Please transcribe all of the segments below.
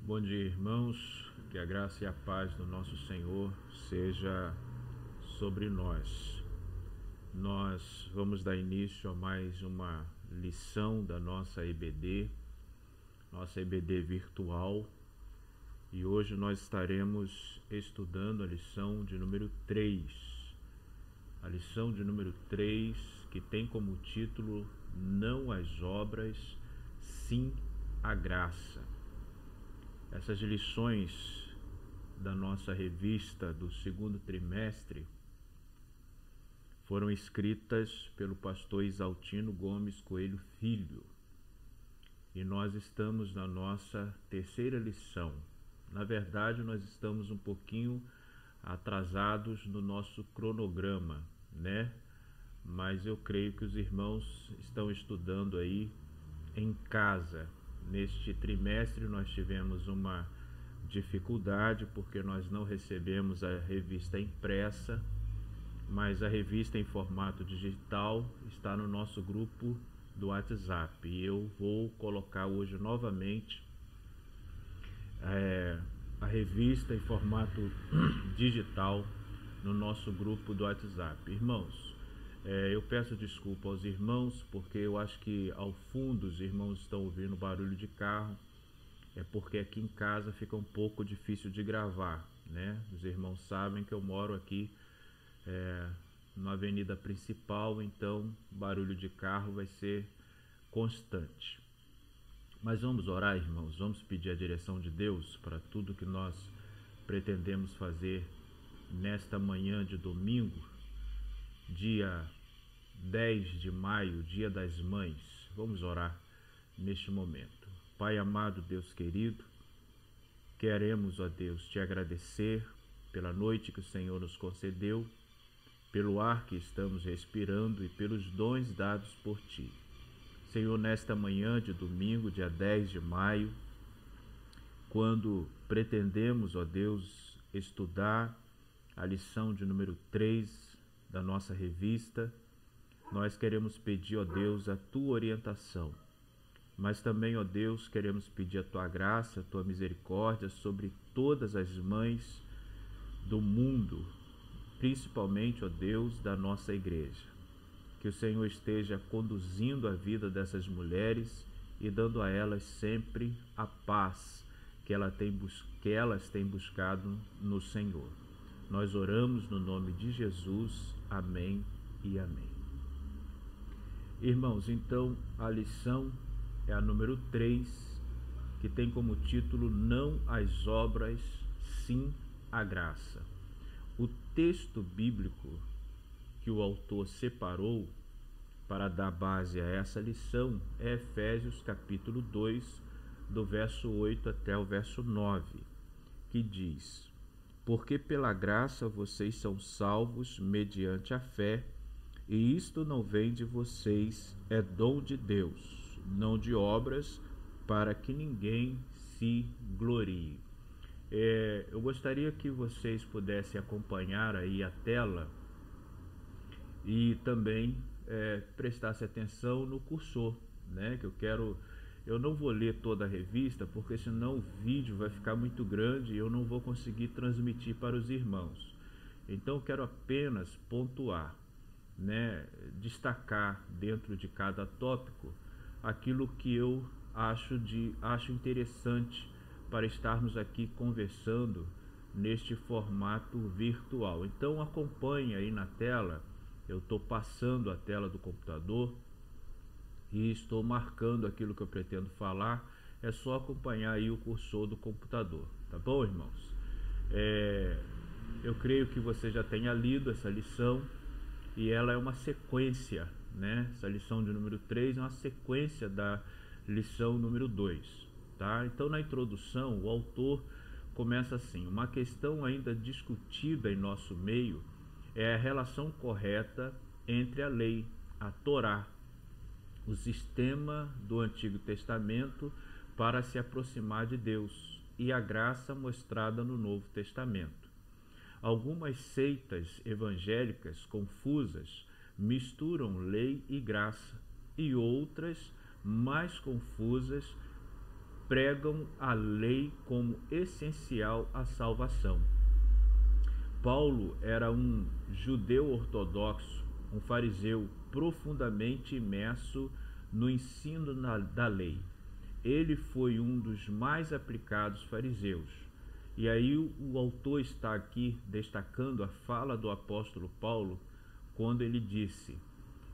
Bom dia, irmãos. Que a graça e a paz do nosso Senhor seja sobre nós. Nós vamos dar início a mais uma lição da nossa EBD virtual, e hoje nós estaremos estudando a lição de número 3. A lição de número 3, que tem como título Não às obras, sim à graça. Essas lições da nossa revista do segundo trimestre foram escritas pelo pastor Isaltino Gomes Coelho Filho, e nós estamos na nossa terceira lição. Na verdade, nós estamos um pouquinho atrasados no nosso cronograma, né? Mas eu creio que os irmãos estão estudando aí em casa. Neste trimestre nós tivemos uma dificuldade porque nós não recebemos a revista impressa, mas a revista em formato digital está no nosso grupo do WhatsApp, e eu vou colocar hoje novamente a revista em formato digital no nosso grupo do WhatsApp. Irmãos, eu peço desculpa aos irmãos, porque eu acho que ao fundo os irmãos estão ouvindo barulho de carro. É porque aqui em casa fica um pouco difícil de gravar, né? Os irmãos sabem que eu moro aqui na avenida principal, então barulho de carro vai ser constante. Mas vamos orar, irmãos, vamos pedir a direção de Deus para tudo que nós pretendemos fazer nesta manhã de domingo, dia 10 de maio, dia das mães. Vamos orar neste momento. Pai amado, Deus querido, queremos, ó Deus, te agradecer pela noite que o Senhor nos concedeu, pelo ar que estamos respirando e pelos dons dados por ti. Senhor, nesta manhã de domingo, dia 10 de maio, quando pretendemos, ó Deus, estudar a lição de número 3 da nossa revista, nós queremos pedir, ó Deus, a tua orientação, mas também, ó Deus, queremos pedir a tua graça, a tua misericórdia sobre todas as mães do mundo, principalmente, ó Deus, da nossa igreja. Que o Senhor esteja conduzindo a vida dessas mulheres e dando a elas sempre a paz que elas têm buscado no Senhor. Nós oramos no nome de Jesus. Amém e amém. Irmãos, então a lição é a número 3, que tem como título Não às obras, sim à graça. O texto bíblico que o autor separou para dar base a essa lição é Efésios capítulo 2, do verso 8 até o verso 9, que diz: Porque pela graça vocês são salvos mediante a fé, e isto não vem de vocês, é dom de Deus, não de obras, para que ninguém se glorie. Eu gostaria que vocês pudessem acompanhar aí a tela e também prestassem atenção no cursor, né? Eu não vou ler toda a revista, porque senão o vídeo vai ficar muito grande e eu não vou conseguir transmitir para os irmãos. Então eu quero apenas pontuar, né, destacar dentro de cada tópico aquilo que eu acho interessante para estarmos aqui conversando neste formato virtual. Então acompanhe aí na tela. Eu estou passando a tela do computador e estou marcando aquilo que eu pretendo falar. É só acompanhar aí o cursor do computador, tá bom, irmãos? Eu creio que você já tenha lido essa lição, e ela é uma sequência, né? Essa lição de número 3 é uma sequência da lição número 2, tá? Então, na introdução, o autor começa assim: uma questão ainda discutida em nosso meio é a relação correta entre a lei, a Torá, o sistema do Antigo Testamento para se aproximar de Deus, e a graça mostrada no Novo Testamento. Algumas seitas evangélicas confusas misturam lei e graça, e outras, mais confusas, pregam a lei como essencial à salvação. Paulo era um judeu ortodoxo, um fariseu profundamente imerso no ensino da lei. Ele foi um dos mais aplicados fariseus. E aí o autor está aqui destacando a fala do apóstolo Paulo quando ele disse: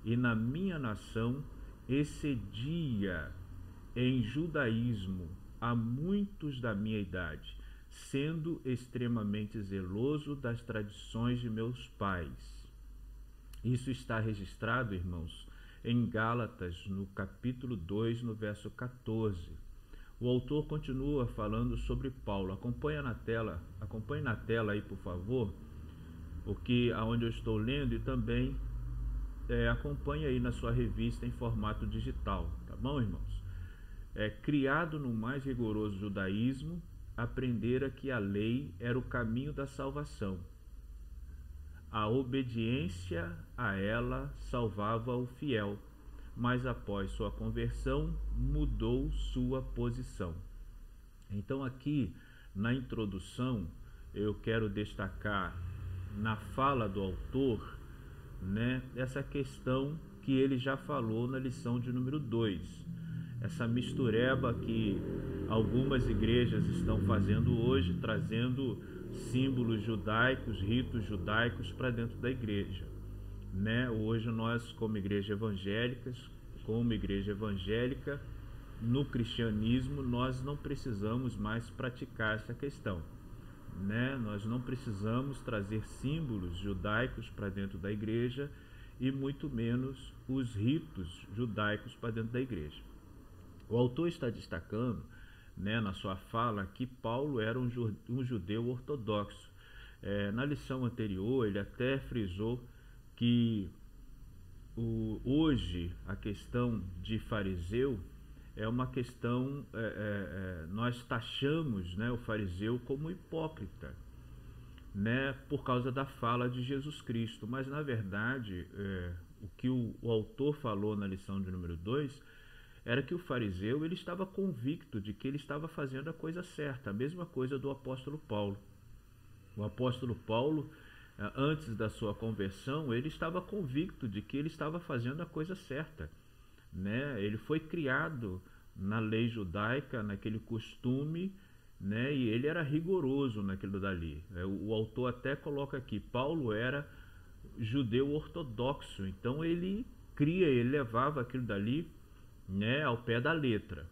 "E na minha nação excedia em judaísmo a muitos da minha idade, sendo extremamente zeloso das tradições de meus pais." Isso está registrado, irmãos, em Gálatas, no capítulo 2, no verso 14. O autor continua falando sobre Paulo. Acompanhe na tela aí, por favor, aonde eu estou lendo, e também acompanhe aí na sua revista em formato digital, tá bom, irmãos? Criado no mais rigoroso judaísmo, aprendera que a lei era o caminho da salvação. A obediência a ela salvava o fiel, mas após sua conversão mudou sua posição. Então aqui na introdução eu quero destacar na fala do autor, essa questão que ele já falou na lição de número 2. Essa mistureba que algumas igrejas estão fazendo hoje, trazendo símbolos judaicos, ritos judaicos para dentro da igreja. Hoje nós, como igreja evangélica, no cristianismo, nós não precisamos mais praticar essa questão. Nós não precisamos trazer símbolos judaicos para dentro da igreja e muito menos os ritos judaicos para dentro da igreja. O autor está destacando, na sua fala, que Paulo era um judeu ortodoxo. Na lição anterior ele até frisou que hoje a questão de fariseu é uma questão, nós taxamos o fariseu como hipócrita, por causa da fala de Jesus Cristo. Mas na verdade o que o autor falou na lição de número 2 era que o fariseu ele estava convicto de que ele estava fazendo a coisa certa, a mesma coisa do apóstolo Paulo. O apóstolo Paulo, antes da sua conversão, ele estava convicto de que ele estava fazendo a coisa certa. Ele foi criado na lei judaica, naquele costume, e ele era rigoroso naquilo dali. O autor até coloca aqui, Paulo era judeu ortodoxo, então ele levava aquilo dali ao pé da letra.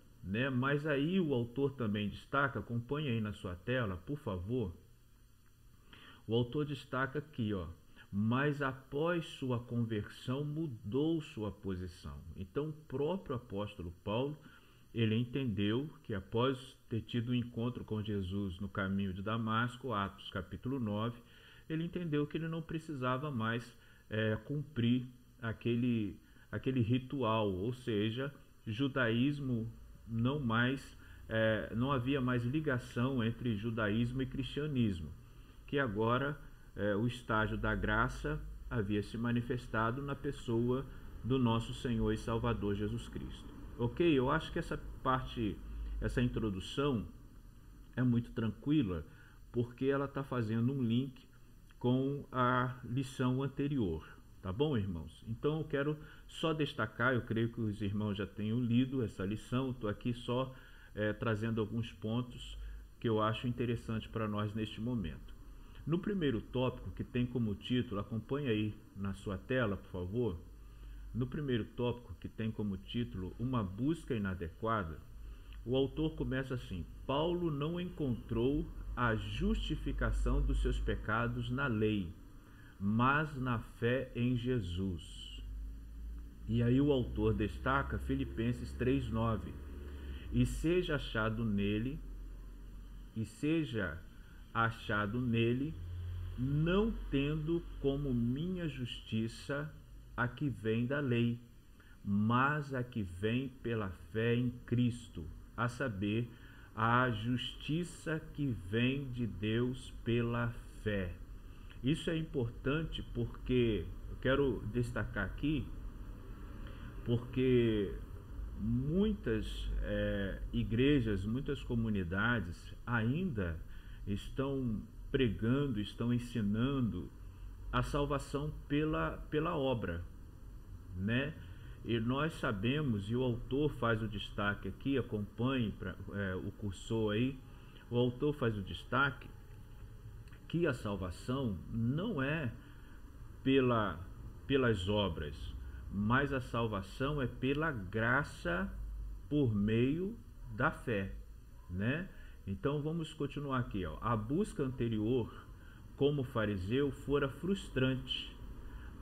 Mas aí o autor também destaca, acompanhe aí na sua tela, por favor. O autor destaca aqui, mas após sua conversão mudou sua posição. Então o próprio apóstolo Paulo, ele entendeu que após ter tido um encontro com Jesus no caminho de Damasco, Atos capítulo 9, ele entendeu que ele não precisava mais cumprir aquele ritual, ou seja, judaísmo não havia mais ligação entre judaísmo e cristianismo, que agora o estágio da graça havia se manifestado na pessoa do nosso Senhor e Salvador Jesus Cristo. Ok? Eu acho que essa introdução é muito tranquila, porque ela está fazendo um link com a lição anterior. Tá bom, irmãos? Então eu quero só destacar, eu creio que os irmãos já tenham lido essa lição, estou aqui só trazendo alguns pontos que eu acho interessantes para nós neste momento. No primeiro tópico, que tem como título, acompanhe aí na sua tela, por favor. No primeiro tópico, que tem como título Uma busca inadequada, o autor começa assim: Paulo não encontrou a justificação dos seus pecados na lei, mas na fé em Jesus. E aí o autor destaca Filipenses 3:9: e seja achado nele, não tendo como minha justiça a que vem da lei, mas a que vem pela fé em Cristo, a saber, a justiça que vem de Deus pela fé. Isso é importante porque eu quero destacar aqui, porque muitas igrejas, muitas comunidades ainda estão pregando, estão ensinando a salvação pela obra, né? E nós sabemos, e o autor faz o destaque aqui, acompanhe o cursor aí, o autor faz o destaque que a salvação não é pelas obras, mas a salvação é pela graça por meio da fé, né? Então vamos continuar aqui, ó. A busca anterior, como fariseu, fora frustrante.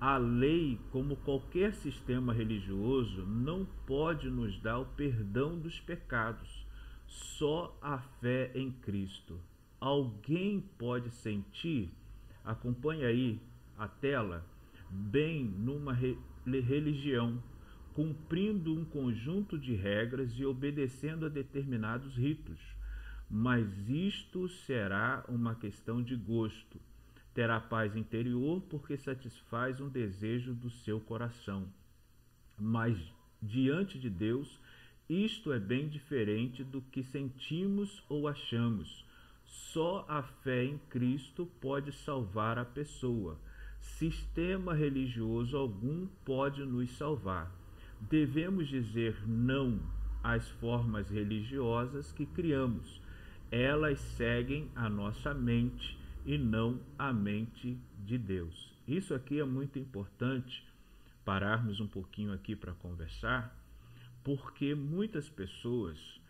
A lei, como qualquer sistema religioso, não pode nos dar o perdão dos pecados. Só a fé em Cristo. Alguém pode sentir, acompanhe aí a tela, bem numa religião, cumprindo um conjunto de regras e obedecendo a determinados ritos. Mas isto será uma questão de gosto. Terá paz interior porque satisfaz um desejo do seu coração. Mas diante de Deus, isto é bem diferente do que sentimos ou achamos. Só a fé em Cristo pode salvar a pessoa. Sistema religioso algum pode nos salvar. Devemos dizer não às formas religiosas que criamos. Elas seguem a nossa mente e não a mente de Deus. Isso aqui é muito importante pararmos um pouquinho aqui para conversar, porque muitas pessoas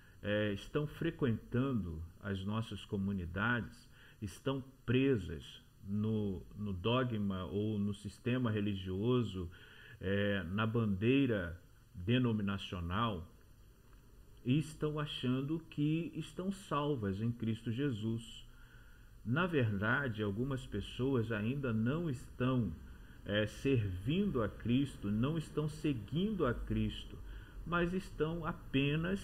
estão frequentando as nossas comunidades, estão presas no dogma ou no sistema religioso, na bandeira denominacional, e estão achando que estão salvas em Cristo Jesus. Na verdade, algumas pessoas ainda não estão servindo a Cristo, não estão seguindo a Cristo, mas estão apenas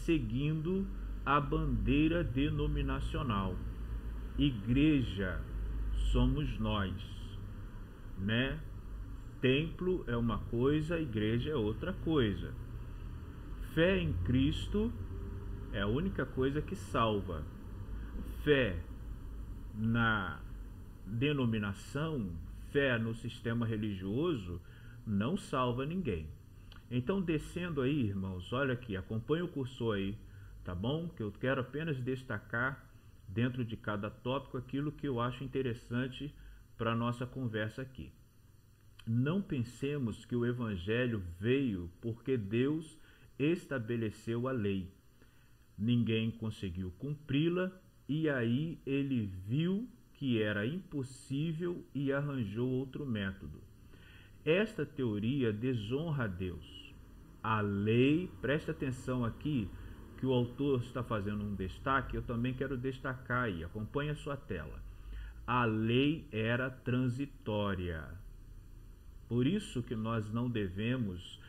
seguindo a bandeira denominacional. Igreja somos nós, né? Templo é uma coisa, igreja é outra coisa. Fé em Cristo é a única coisa que salva. Fé na denominação, fé no sistema religioso, não salva ninguém. Então, descendo aí, irmãos, olha aqui, acompanhe o cursor aí, tá bom? Que eu quero apenas destacar dentro de cada tópico aquilo que eu acho interessante para a nossa conversa aqui. Não pensemos que o Evangelho veio porque Deus estabeleceu a lei. Ninguém conseguiu cumpri-la e aí ele viu que era impossível e arranjou outro método. Esta teoria desonra a Deus. A lei, presta atenção aqui, que o autor está fazendo um destaque, eu também quero destacar aí, acompanhe a sua tela. A lei era transitória. Por isso que nós não devemos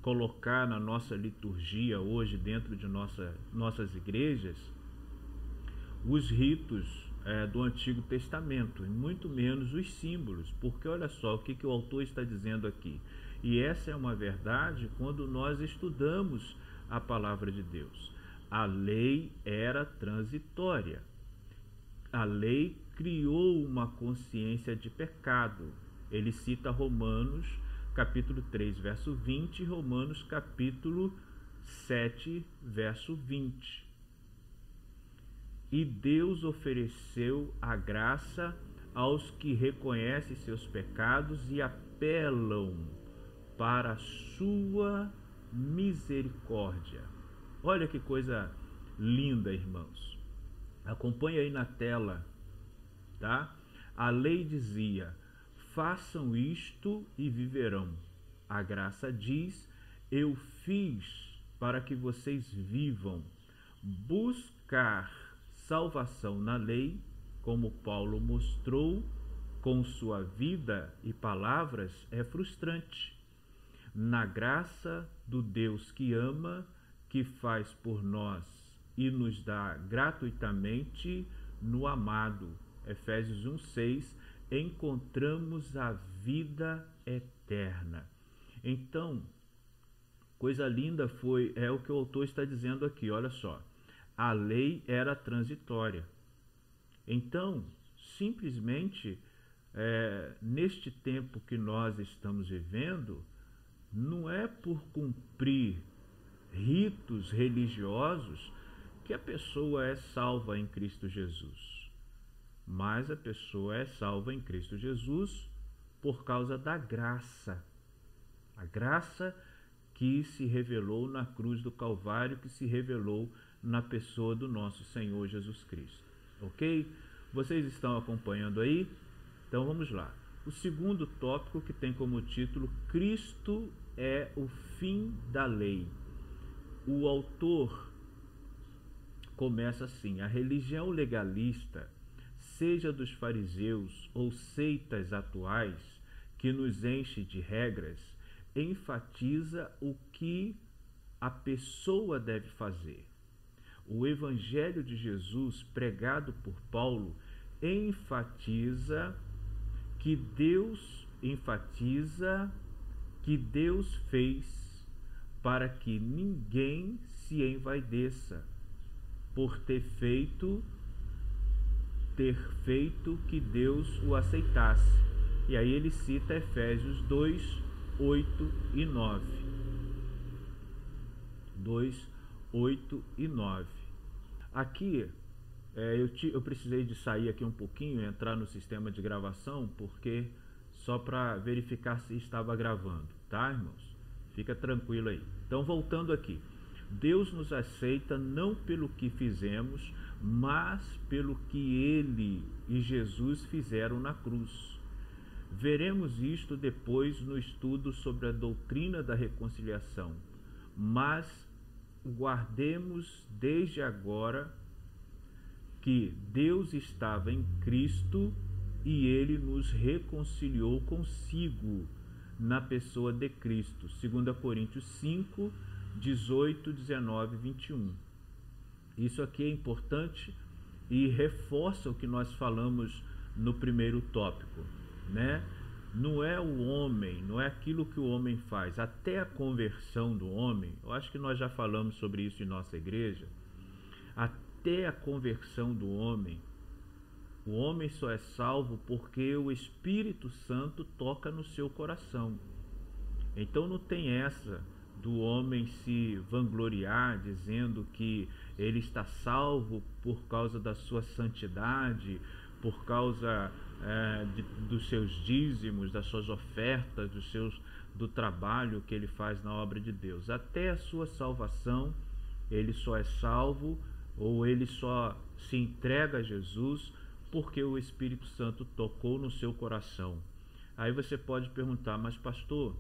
colocar na nossa liturgia hoje, dentro de nossas igrejas, os ritos do Antigo Testamento, e muito menos os símbolos, porque olha só o que o autor está dizendo aqui. E essa é uma verdade quando nós estudamos a palavra de Deus. A lei era transitória. A lei criou uma consciência de pecado. Ele cita Romanos capítulo 3, verso 20, e Romanos capítulo 7, verso 20. E Deus ofereceu a graça aos que reconhecem seus pecados e apelam para a sua misericórdia. Olha que coisa linda, irmãos. Acompanhe aí na tela, tá? A lei dizia: façam isto e viverão. A graça diz: eu fiz para que vocês vivam. Buscar salvação na lei, como Paulo mostrou com sua vida e palavras, é frustrante. Na graça do Deus que ama, que faz por nós e nos dá gratuitamente no amado, Efésios 1:6, encontramos a vida eterna. Então, Coisa linda é o que o autor está dizendo aqui, olha só. A lei era transitória. Então, simplesmente, neste tempo que nós estamos vivendo, não é por cumprir ritos religiosos que a pessoa é salva em Cristo Jesus. Mas a pessoa é salva em Cristo Jesus por causa da graça. A graça que se revelou na cruz do Calvário, que se revelou na pessoa do nosso Senhor Jesus Cristo. Ok? Vocês estão acompanhando aí? Então vamos lá. O segundo tópico, que tem como título Cristo é o fim da lei. O autor começa assim: a religião legalista, seja dos fariseus ou seitas atuais, que nos enche de regras, enfatiza o que a pessoa deve fazer. O Evangelho de Jesus, pregado por Paulo, enfatiza que Deus fez para que ninguém se envaideça por ter feito que Deus o aceitasse. E aí ele cita Efésios 2, 8 e 9. 2, 8 e 9. Aqui, eu precisei de sair aqui um pouquinho, entrar no sistema de gravação, porque só para verificar se estava gravando, tá, irmãos? Fica tranquilo aí. Então, voltando aqui. Deus nos aceita não pelo que fizemos, mas pelo que Ele e Jesus fizeram na cruz. Veremos isto depois no estudo sobre a doutrina da reconciliação, mas guardemos desde agora que Deus estava em Cristo e Ele nos reconciliou consigo na pessoa de Cristo. 2 Coríntios 5, 18, 19 e 21. Isso aqui é importante e reforça o que nós falamos no primeiro tópico, né? Não é o homem, não é aquilo que o homem faz, até a conversão do homem. Eu acho que nós já falamos sobre isso em nossa igreja. Até a conversão do homem, o homem só é salvo porque o Espírito Santo toca no seu coração. Então não tem essa do homem se vangloriar dizendo que ele está salvo por causa da sua santidade, por causa dos seus dízimos, das suas ofertas, do trabalho que ele faz na obra de Deus. Até a sua salvação, ele só é salvo, ou ele só se entrega a Jesus porque o Espírito Santo tocou no seu coração. Aí você pode perguntar: mas pastor,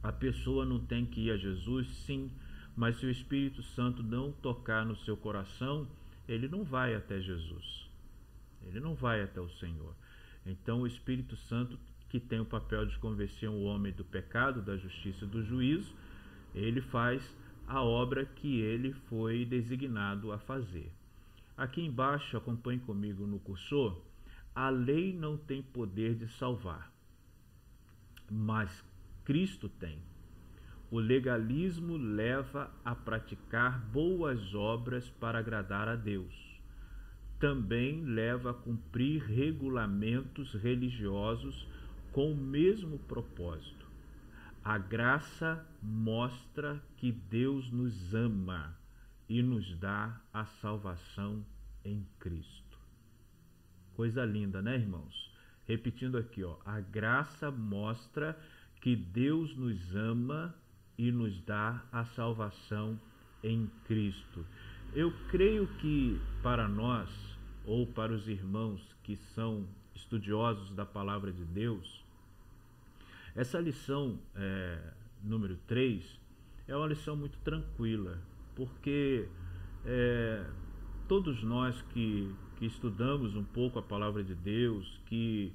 a pessoa não tem que ir a Jesus? Sim, mas se o Espírito Santo não tocar no seu coração, ele não vai até Jesus. Ele não vai até o Senhor. Então o Espírito Santo, que tem o papel de convencer o homem do pecado, da justiça e do juízo, ele faz a obra que ele foi designado a fazer. Aqui embaixo, acompanhe comigo no cursor: a lei não tem poder de salvar, mas Cristo tem. O legalismo leva a praticar boas obras para agradar a Deus. Também leva a cumprir regulamentos religiosos com o mesmo propósito. A graça mostra que Deus nos ama e nos dá a salvação em Cristo. Coisa linda, né, irmãos? Repetindo aqui, a graça mostra que Deus nos ama e nos dá a salvação em Cristo. Eu creio que para nós, ou para os irmãos que são estudiosos da palavra de Deus, essa lição número 3 é uma lição muito tranquila, porque todos nós que estudamos um pouco a palavra de Deus, que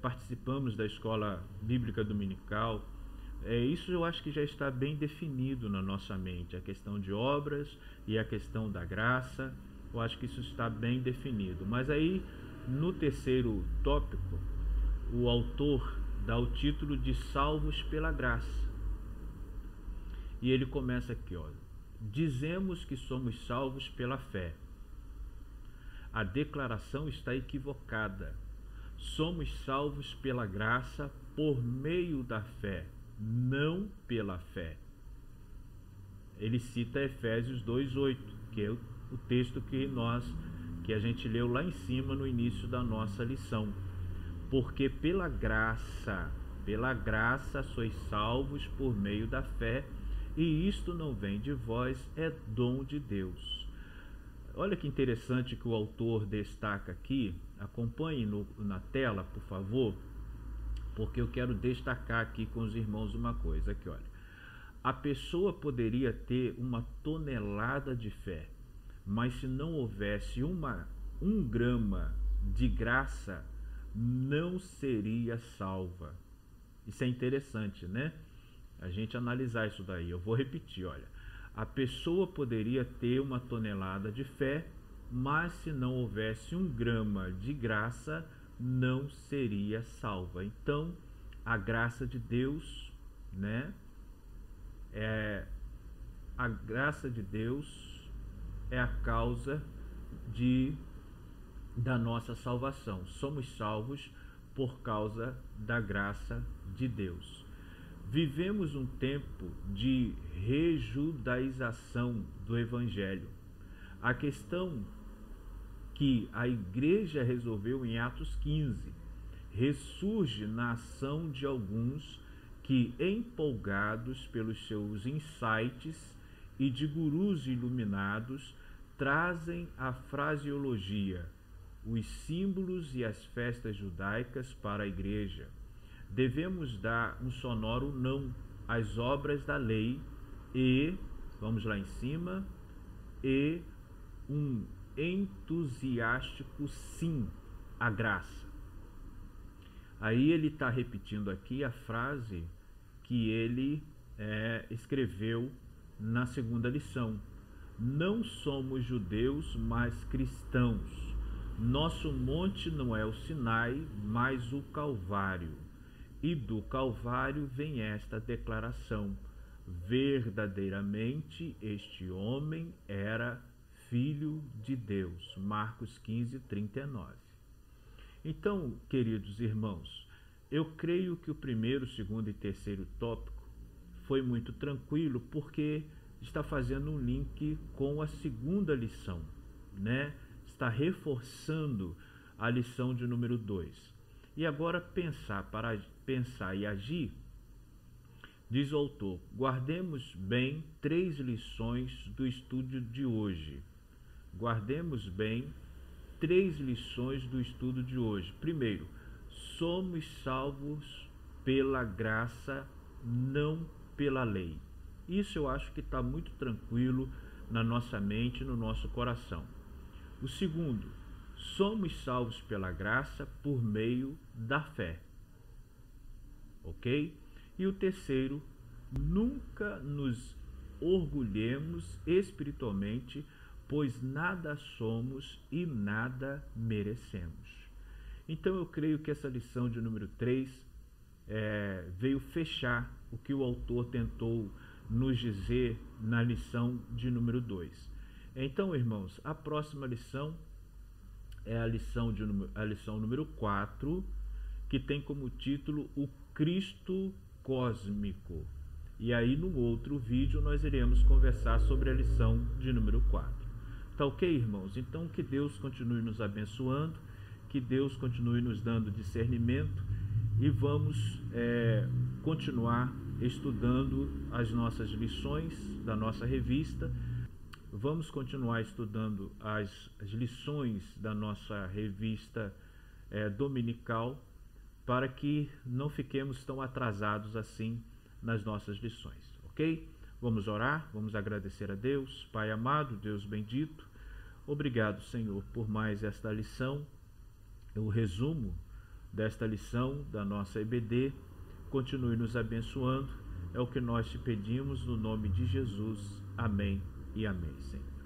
participamos da escola bíblica dominical, isso eu acho que já está bem definido na nossa mente, a questão de obras e a questão da graça. Eu acho que isso está bem definido. Mas aí, no terceiro tópico, o autor dá o título de Salvos pela Graça. E ele começa aqui, ó. Dizemos que somos salvos pela fé. A declaração está equivocada. Somos salvos pela graça por meio da fé, não pela fé. Ele cita Efésios 2:8, que é o texto que a gente leu lá em cima no início da nossa lição. Porque pela graça sois salvos por meio da fé, e isto não vem de vós, é dom de Deus. Olha que interessante que o autor destaca aqui. Acompanhe na tela, por favor, porque eu quero destacar aqui com os irmãos uma coisa. Aqui, olha. A pessoa poderia ter uma tonelada de fé, mas se não houvesse um grama de graça, não seria salva. Isso é interessante, né? A gente analisar isso daí. Eu vou repetir, olha. A pessoa poderia ter uma tonelada de fé, mas se não houvesse um grama de graça, não seria salva. Então, a graça de Deus, né? A graça de Deus é a causa da nossa salvação. Somos salvos por causa da graça de Deus. Vivemos um tempo de rejudaização do Evangelho. A questão que a igreja resolveu em Atos 15 ressurge na ação de alguns que, empolgados pelos seus insights e de gurus iluminados, trazem a fraseologia, os símbolos e as festas judaicas para a igreja. Devemos dar um sonoro não às obras da lei e, vamos lá em cima, e um entusiástico sim à graça. Aí ele está repetindo aqui a frase que ele escreveu na segunda lição. Não somos judeus, mas cristãos. Nosso monte não é o Sinai, mas o Calvário. E do Calvário vem esta declaração: verdadeiramente este homem era filho de Deus. Marcos 15:39. Então, queridos irmãos, eu creio que o primeiro, segundo e terceiro tópico foi muito tranquilo, porque está fazendo um link com a segunda lição, né? Está reforçando a lição de número 2. E agora para pensar e agir, diz o autor, guardemos bem 3 lições do estudo de hoje. Guardemos bem 3 lições do estudo de hoje. Primeiro, somos salvos pela graça, não pela lei. Isso eu acho que está muito tranquilo na nossa mente e no nosso coração. O segundo, somos salvos pela graça por meio da fé. Ok? E o terceiro, nunca nos orgulhemos espiritualmente, pois nada somos e nada merecemos. Então eu creio que essa lição de número 3 veio fechar o que o autor tentou nos dizer na lição de número 2. Então, irmãos, a próxima lição é a lição número 4, que tem como título o Cristo Cósmico. E aí no outro vídeo nós iremos conversar sobre a lição de número 4. Tá ok, irmãos? Então que Deus continue nos abençoando, que Deus continue nos dando discernimento e vamos continuar estudando as nossas lições da nossa revista. Vamos continuar estudando as lições da nossa revista dominical, para que não fiquemos tão atrasados assim nas nossas lições, ok? Vamos orar, vamos agradecer a Deus. Pai amado, Deus bendito, obrigado, Senhor, por mais esta lição, o resumo desta lição da nossa EBD. Continue nos abençoando, é o que nós te pedimos no nome de Jesus. Amém e amém, Senhor.